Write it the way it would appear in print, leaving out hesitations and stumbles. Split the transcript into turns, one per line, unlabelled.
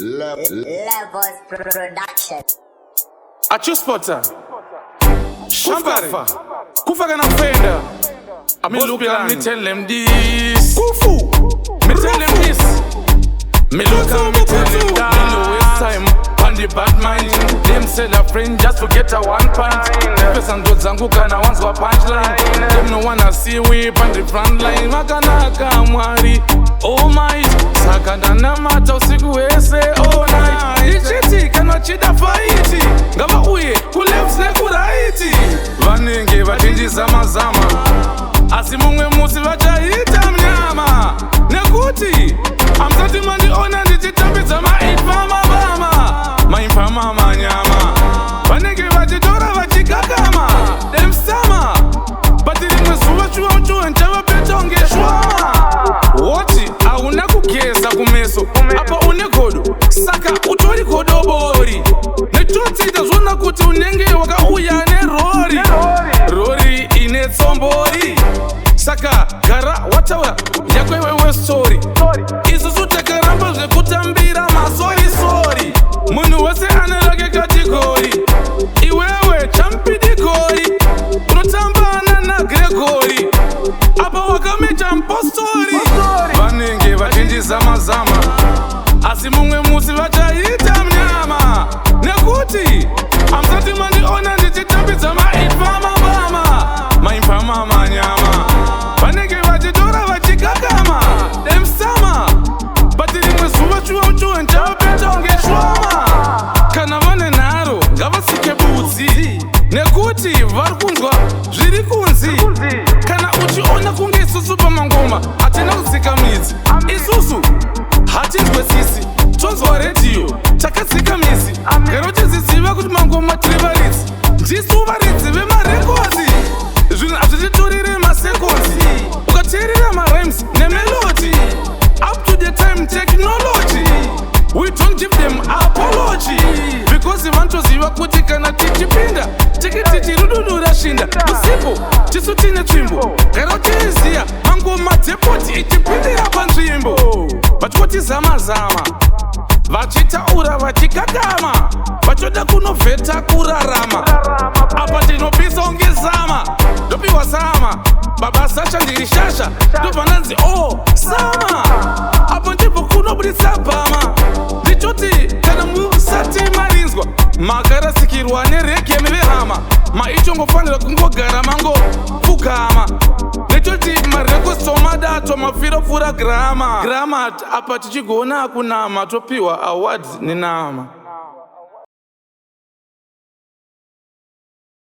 Levels Production.
Achu spotter. Shampafa. Kufa kana mpenda. Me look at me tell them this. Kufu. Me tell them this. Me look at me tell them that. Me know it's time. On the bad mind. Them sell a friend just to get a one punch. Person do zanguka na ones wa punchline. Them no wanna see we on the front line. Makana kamwari. Oh my. Sakanda na mata usiku wese all night. Ichiti kana chida faiti. Ngaba uye kuleft ne kuraiti. Vanenge vachinji zama zama. Asimungwe musi vachaita Munyama. Nekuti amsati mandi ona ndichitambidza maifama bama. Maifama manyama. Vanenge vachitora vachikakama. Dem sama. Batirimwe zuva chuwa chuwa nchava petonge shwama. Woti auna kugeza kumeso. Apa une godo. Saka utori godobori. Nechotita zvona kuti unenge wakauya nerori. Rori ine tsombori. Saka gara wataura yakwewewe story. Isusu takaramba zvekutambira masori. Munhu wese anerake kategori. Iwewe champidikori. Unotambana na Gregori. Apa wakameta mpostori. Vanenge vachinji zama zama. Asi mumwe musi vachaita Munyama. Nekuti amsati mandiona ndichitambidza maifama bama. Maifama manyama. Vanenge vachitora vachikakama. Dem sama. Batirimwe zuva chuwa chuwa nchava petonge shwama. Kana vane nharo ngavasike budzi. Nekuti vari kunzwa zviri kunzi. Kana uchiona kunge isusu pamangoma hatina kutsika midzi. Isusu hatinzwe sisi tonzwa redhiyo takadzika mizi. Garo tiziziva kuti mangoma tiri varidzi. Ndisu varidzi vemarekodzi. Zvinhu hazvititorere masekonzi. Ukateerera marimes nemelodi. Up to the time technology. We don't give them apology. Because vantoziva kuti kana tichipinda tikiti chirududu rashinda. Usipo tisu tine tsvimbo. Garo tiziya mangoma dzepoti ichipindira panzvimbo. Vachoti zama zama. Vachitaura vachikakama. Vachoda kunovheta kurarama. Apa tinopisa unge zama. Ndopiwa sama. Baba Sacha ndiri shasha. Ndobvananzi sama. Apo ndipo kunobuditsa bhama. Ndichoti kana musati marinzwa. Makarasikirwa nereke mevehama. Maichongofanira kungogara mango pfugama. Ndichoti marekotomada tomafiro pfuura grama. Grama apa tichigona kunama topiwa awards nenama.